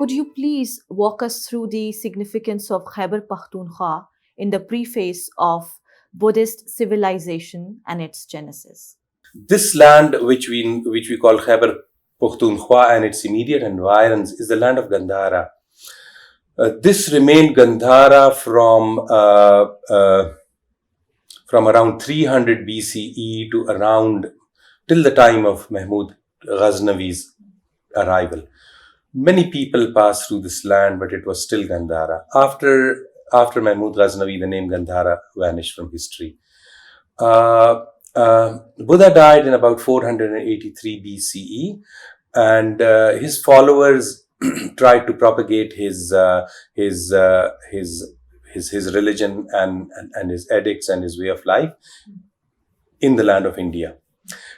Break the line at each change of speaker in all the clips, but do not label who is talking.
could you please walk us through the significance of Khyber Pakhtunkhwa in the preface of Buddhist civilization and its genesis?
This land, which we call Khyber Pakhtunkhwa and its immediate environs, is the land of Gandhāra. This remained Gandhāra from around 300 BCE to around till the time of Mahmoud Ghaznavi's arrival. Many people passed through this land, but it was still Gandhāra. After Mahmoud Ghaznavi, the name Gandhāra vanished from history. Buddha died in about 483 BCE, and his followers tried to propagate his religion and his edicts and his way of life in the land of India.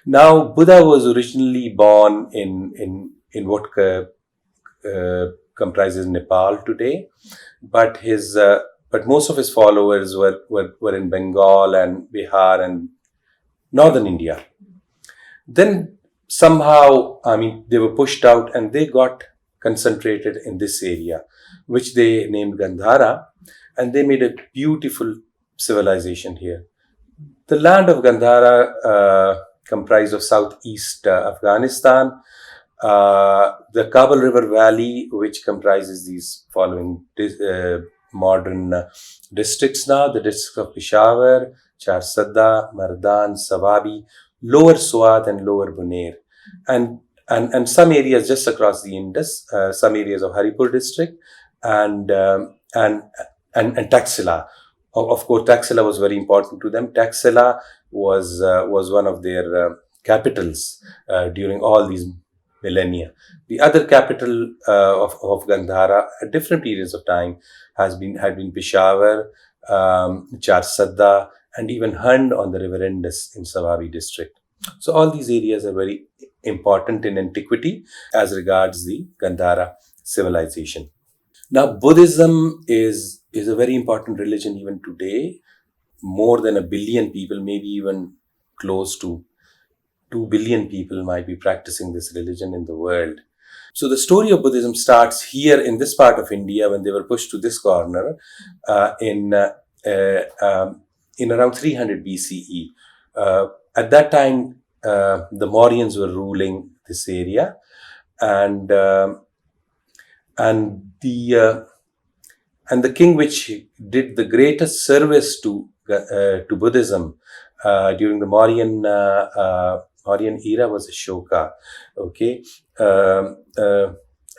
Now, Buddha was originally born in what comprises Nepal today, but most of his followers were in Bengal and Bihar and northern India. Then somehow, they were pushed out and they got concentrated in this area, which they named Gandhāra, and they made a beautiful civilization here. The land of Gandhāra comprised of southeast Afghanistan, the Kabul River Valley, which comprises these following modern districts now: the districts of Peshawar, Charsadda, Mardan, Sawabi, Lower Swat and Lower Buner, and some areas just across the Indus, some areas of Haripur district, and Taxila. Of course, Taxila was very important to them. Taxila was one of their capitals during all these millennia. The other capital of Gandhāra at different periods of time had been Peshawar, Charsadda, and even Hund on the river Indus in Sawabi district. So all these areas are very important in antiquity as regards the Gandhāra civilization. Now, Buddhism is a very important religion even today. More than 1 billion people, maybe even close to 2 billion people might be practicing this religion in the world. So the story of Buddhism starts here in this part of India when they were pushed to this corner in around 300 BCE. At that time, the Mauryans were ruling this area, and the king which did the greatest service to Buddhism during the Mauryan era was Ashoka. Okay,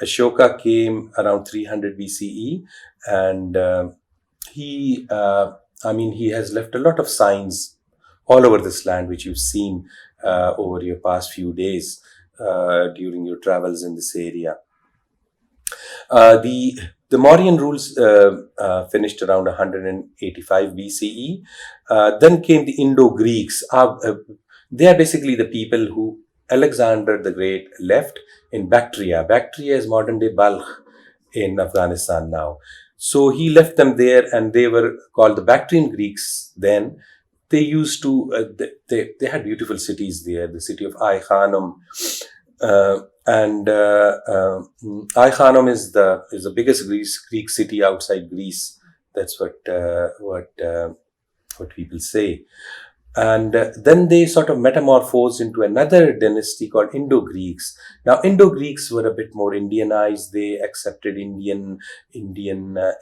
Ashoka came around 300 BCE, and he has left a lot of signs all over this land, which you've seen over your past few days during your travels in this area. The Mauryan rules finished around 185 BCE. Then came the Indo-Greeks. They are basically the people who Alexander the Great left in Bactria. Bactria is modern-day Balkh in Afghanistan now. So he left them there, and they were called the Bactrian Greeks then. They used to, they had beautiful cities there, the city of Ai Khanum. And Ai Khanum is the biggest Greek city outside Greece. That's what people say. And then they sort of metamorphosed into another dynasty called Indo-Greeks. Now, Indo-Greeks were a bit more Indianized. They accepted Indian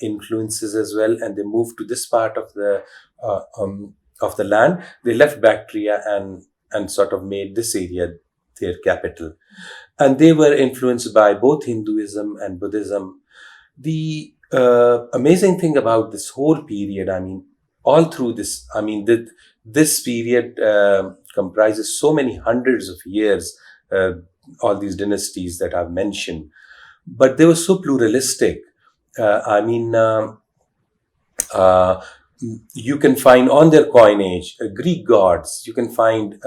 influences as well, and they moved to this part of the land. They left Bactria and sort of made this area their capital. And they were influenced by both Hinduism and Buddhism. The amazing thing about this whole period, all through this, this period comprises so many hundreds of years, all these dynasties that I've mentioned. But they were so pluralistic. You can find on their coinage Greek gods, you can find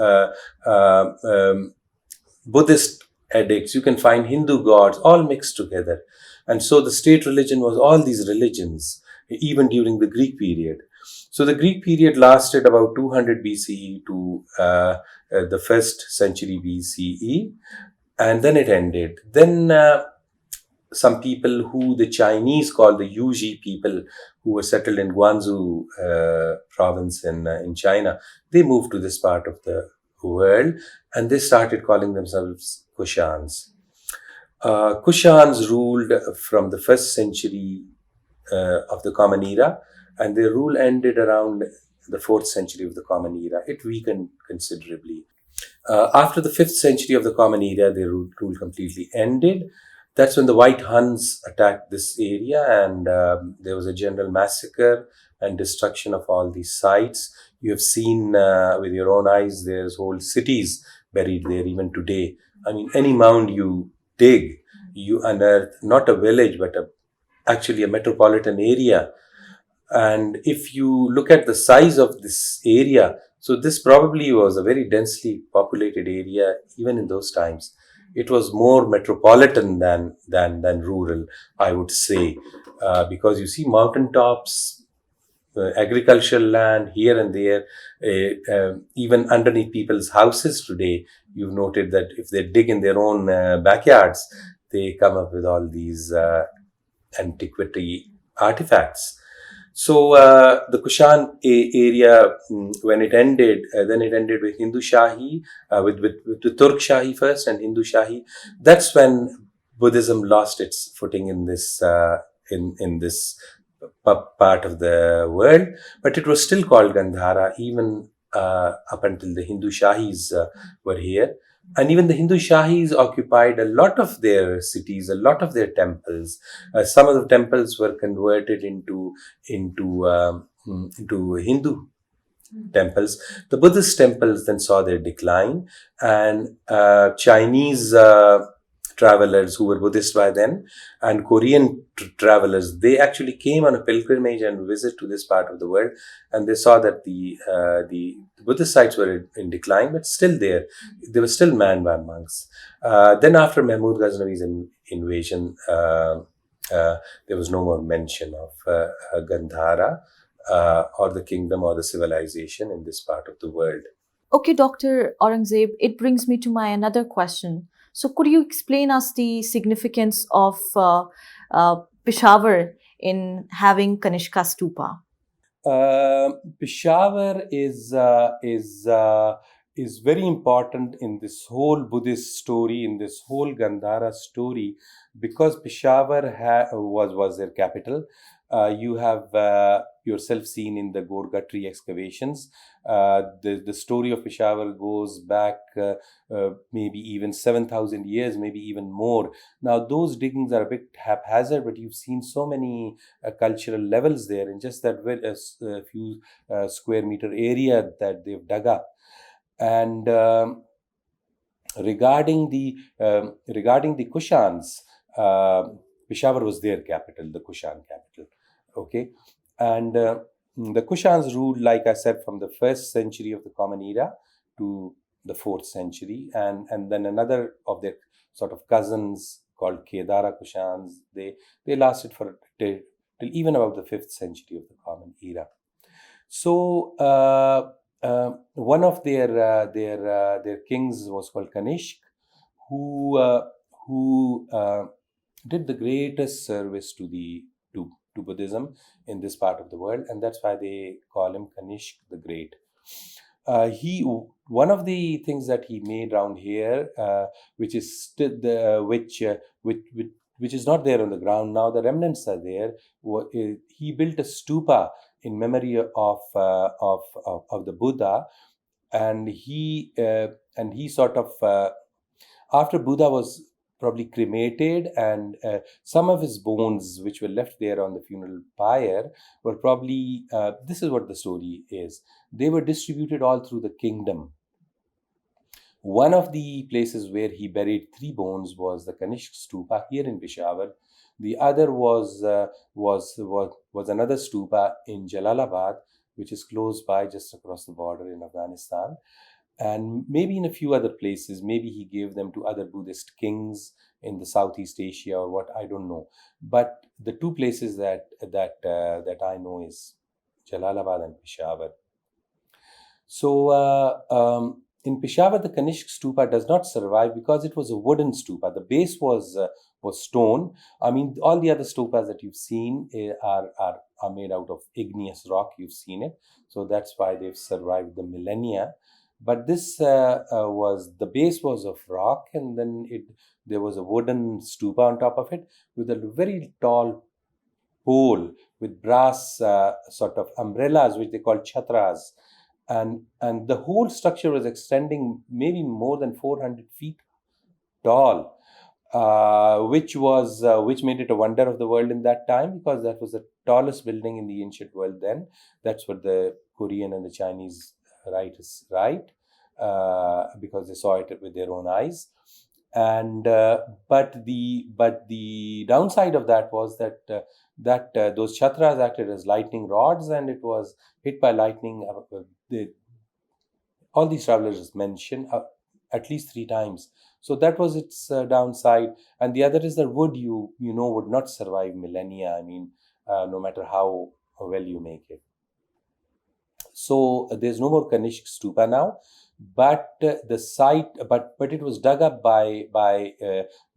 Buddhist edicts, you can find Hindu gods, all mixed together. And so the state religion was all these religions, even during the Greek period. So the Greek period lasted about 200 BCE to the 1st century BCE, and then it ended. Then some people who the Chinese call the Yuji people, who were settled in Guangzhou province in China. They moved to this part of the world, and they started calling themselves Kushans. Kushans ruled from the 1st century of the Common Era, and their rule ended around the 4th century of the Common Era. It weakened considerably. After the 5th century of the Common Era, their rule completely ended. That's when the White Huns attacked this area, and there was a general massacre and destruction of all these sites. You have seen with your own eyes, there's whole cities buried there even today. I mean, any mound you dig, you unearth not a village, but actually a metropolitan area. And if you look at the size of this area, so this probably was a very densely populated area even in those times. It was more metropolitan than rural, I would say, because you see mountaintops, agricultural land here and there, even underneath people's houses today. You've noted that if they dig in their own backyards, they come up with all these antiquity artifacts. So the Kushan area, when it ended, then it ended with Hindu Shahi, with the Turk Shahi first and Hindu Shahi. That's when Buddhism lost its footing in this part of the world. But it was still called Gandhāra even up until the Hindu Shahis were here. And even the Hindu Shahis occupied a lot of their cities, a lot of their temples. Some of the temples were converted into Hindu temples. The Buddhist temples then saw their decline, and Chinese travelers who were Buddhist by then, and Korean travelers, they actually came on a pilgrimage and visit to this part of the world, and they saw that the Buddhist sites were in decline, but still there. They were still manned by monks. Then after Mahmoud Ghaznavi's invasion, there was no more mention of Gandhāra or the kingdom or the civilization in this part of the world.
Okay, Dr. Aurangzeb, it brings me to my another question. So could you explain us the significance of Peshawar in having Kanishka Stupa?
Peshawar is very important in this whole Buddhist story, in this whole Gandhāra story, because Peshawar was their capital. You have yourself seen in the Gorgatri excavations. The story of Peshawar goes back maybe even 7,000 years, maybe even more. Now, those diggings are a bit haphazard, but you've seen so many cultural levels there in just that few square meter area that they've dug up. And regarding the Kushans, Peshawar was their capital, the Kushan capital. Okay, and the Kushans ruled, like I said, from the 1st century of the Common Era to the 4th century, and then another of their sort of cousins called Kedara Kushans. They lasted for till even about the 5th century of the Common Era. So one of their kings was called Kanishk, who did the greatest service to Buddhism in this part of the world, and that's why they call him Kanishk the Great. One of the things that he made around here, which is which is not there on the ground now. The remnants are there. He built a stupa in memory of the Buddha, and he sort of after Buddha was probably cremated, and some of his bones which were left there on the funeral pyre were probably this is what the story is. They were distributed all through the kingdom. One of the places where he buried 3 bones was the Kanishka Stupa here in Peshawar. The other was another stupa in Jalalabad, which is close by, just across the border in Afghanistan. And maybe in a few other places. Maybe he gave them to other Buddhist kings in the Southeast Asia or what, I don't know. But the 2 places that I know is Jalalabad and Peshawar. So in Peshawar, the Kanishka Stupa does not survive because it was a wooden stupa. The base was stone. I mean, all the other stupas that you've seen are made out of igneous rock. You've seen it, so that's why they've survived the millennia. But this was the base was of rock, and then there was a wooden stupa on top of it with a very tall pole with brass sort of umbrellas, which they call chatras, and the whole structure was extending maybe more than 400 feet tall, which made it a wonder of the world in that time, because that was the tallest building in the ancient world then. That's what the Korean and the Chinese writers write, because they saw it with their own eyes. And but the downside of that was that those chatras acted as lightning rods, and it was hit by lightning. All these travelers mentioned at least 3 times. So that was its downside. And the other is that wood, would not survive millennia. I mean, no matter how well you make it. So there's no more Kanishka Stupa now, but the site, but it was dug up by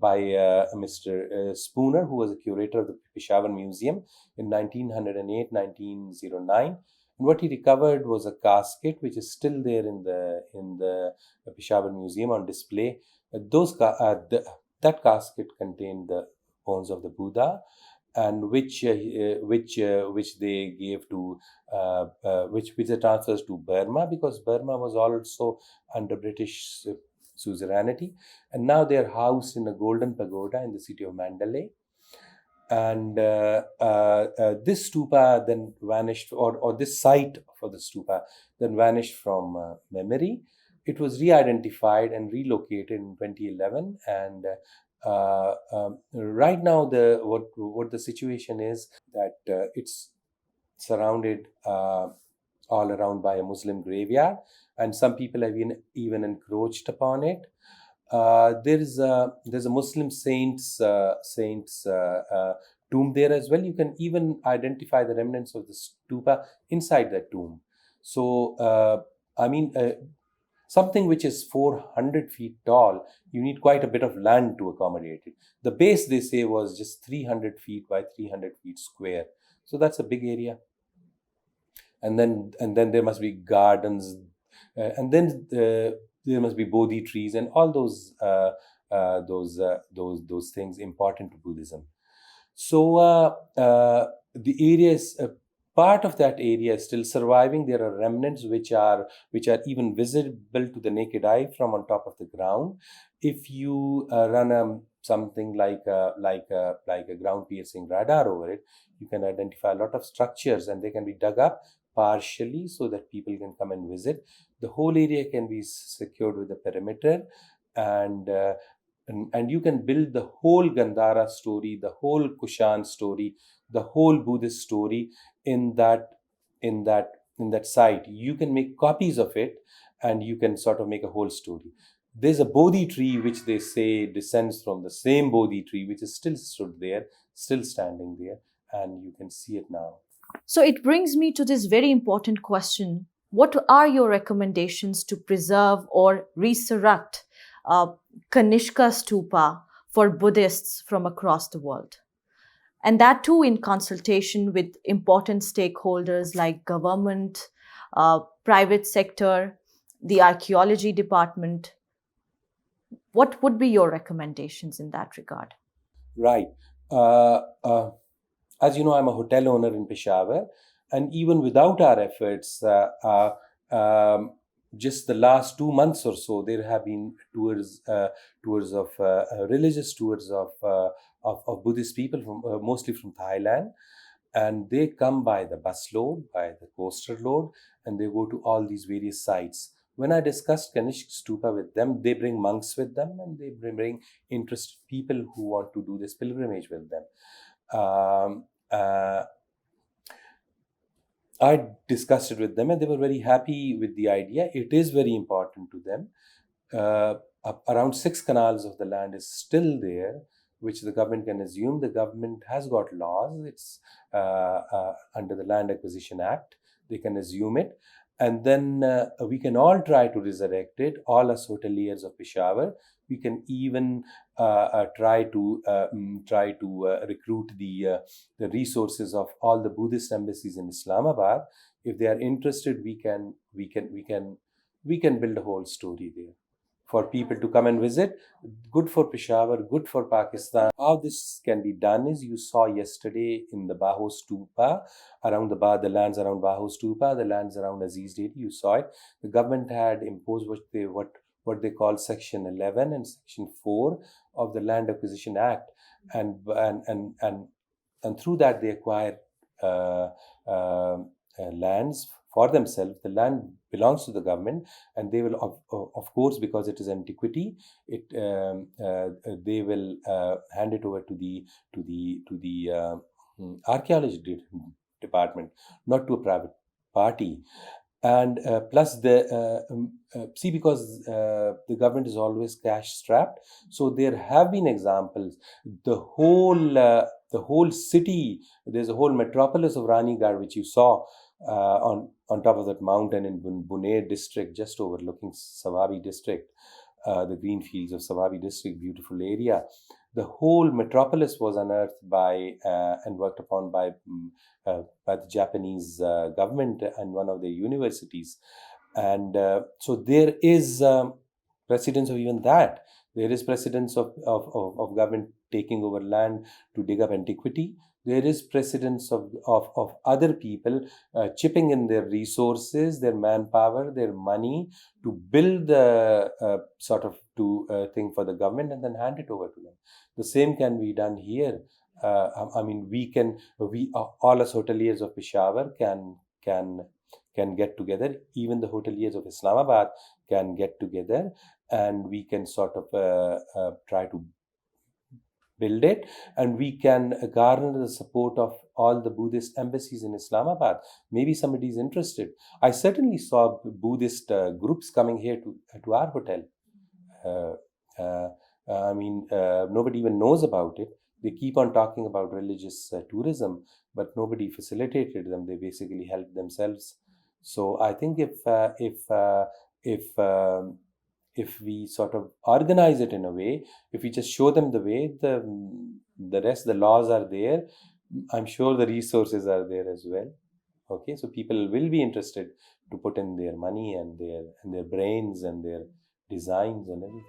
Mr. Spooner, who was a curator of the Peshawar Museum in 1908, 1909. And what he recovered was a casket, which is still there in the Peshawar Museum on display. That casket contained the bones of the Buddha, and which they gave to which they transfers to Burma, because Burma was also under British suzerainty, and now they're housed in a Golden Pagoda in the city of Mandalay. And this stupa then vanished, or this site for the stupa then vanished from memory. It was re-identified and relocated in 2011, and right now what the situation is that it's surrounded all around by a Muslim graveyard, and some people have even encroached upon it. There's a Muslim saint's tomb there as well. You can even identify the remnants of the stupa inside that tomb. So something which is 400 feet tall, you need quite a bit of land to accommodate it. The base, they say, was just 300 feet by 300 feet square. So that's a big area. And then there must be gardens, and then there must be Bodhi trees and all those things important to Buddhism. So the area is part of that area is still surviving. There are remnants which are even visible to the naked eye from on top of the ground. If you run something like a ground piercing radar over it, you can identify a lot of structures, and they can be dug up partially so that people can come and visit. The whole area can be secured with a perimeter, and you can build the whole Gandhāra story, the whole Kushan story, the whole Buddhist story in that site. You can make copies of it, and you can sort of make a whole story. There's a Bodhi tree which they say descends from the same Bodhi tree, which is still stood there, still standing there, and you can see it now.
So it brings me to this very important question. What are your recommendations to preserve or resurrect Kanishka Stupa for Buddhists from across the world? And that too in consultation with important stakeholders like government, private sector, the archaeology department. What would be your recommendations in that regard?
Right. As you know, I'm a hotel owner in Peshawar, and even without our efforts, just the last 2 months or so, there have been tours of religious tours of Buddhist people from mostly from Thailand, and they come by the busload, by the coaster load, and they go to all these various sites. When I discussed Kanishka Stupa with them, they bring monks with them, and they bring interested people who want to do this pilgrimage with them. I discussed it with them, and they were very happy with the idea. It is very important to them. Around 6 canals of the land is still there, which the government can assume. The government has got laws. It's under the Land Acquisition Act. They can assume it. and then we can all try to resurrect it, all us hoteliers of Peshawar. We can even try to recruit the resources of all the Buddhist embassies in Islamabad. If they are interested, we can build a whole story there for people to come and visit. Good for Peshawar, good for Pakistan. How this can be done is, you saw yesterday in the Baho Stupa, around the lands around Baho Stupa, the lands around Aziz Deli, you saw it. The government had imposed what they call Section 11 and Section 4 of the Land Acquisition Act, and through that they acquire lands for themselves. The land belongs to the government, and they will, of course, because it is antiquity, they will hand it over to the archaeology department, not to a private party. And plus see, because the government is always cash strapped, so there have been examples. The whole city, there's a whole metropolis of Ranigarh, which you saw on top of that mountain in Buner district, just overlooking Sawabi district, the green fields of Sawabi district, beautiful area. The whole metropolis was unearthed by and worked upon by the Japanese government and one of their universities. And so there is precedence of even that. There is precedence of government taking over land to dig up antiquity. There is precedence of other people chipping in their resources, their manpower, their money to build the thing for the government and then hand it over to them. The same can be done here. We all as hoteliers of Peshawar can get together. Even the hoteliers of Islamabad can get together, and we can try to build it, and we can garner the support of all the Buddhist embassies in Islamabad. Maybe somebody is interested. I certainly saw Buddhist groups coming here to our hotel. Nobody even knows about it. They keep on talking about religious tourism, but nobody facilitated them. They basically helped themselves. So I think if we sort of organize it in a way, if we just show them the way, the rest, the laws are there. I'm sure the resources are there as well. Okay, so people will be interested to put in their money and their brains and their designs and everything.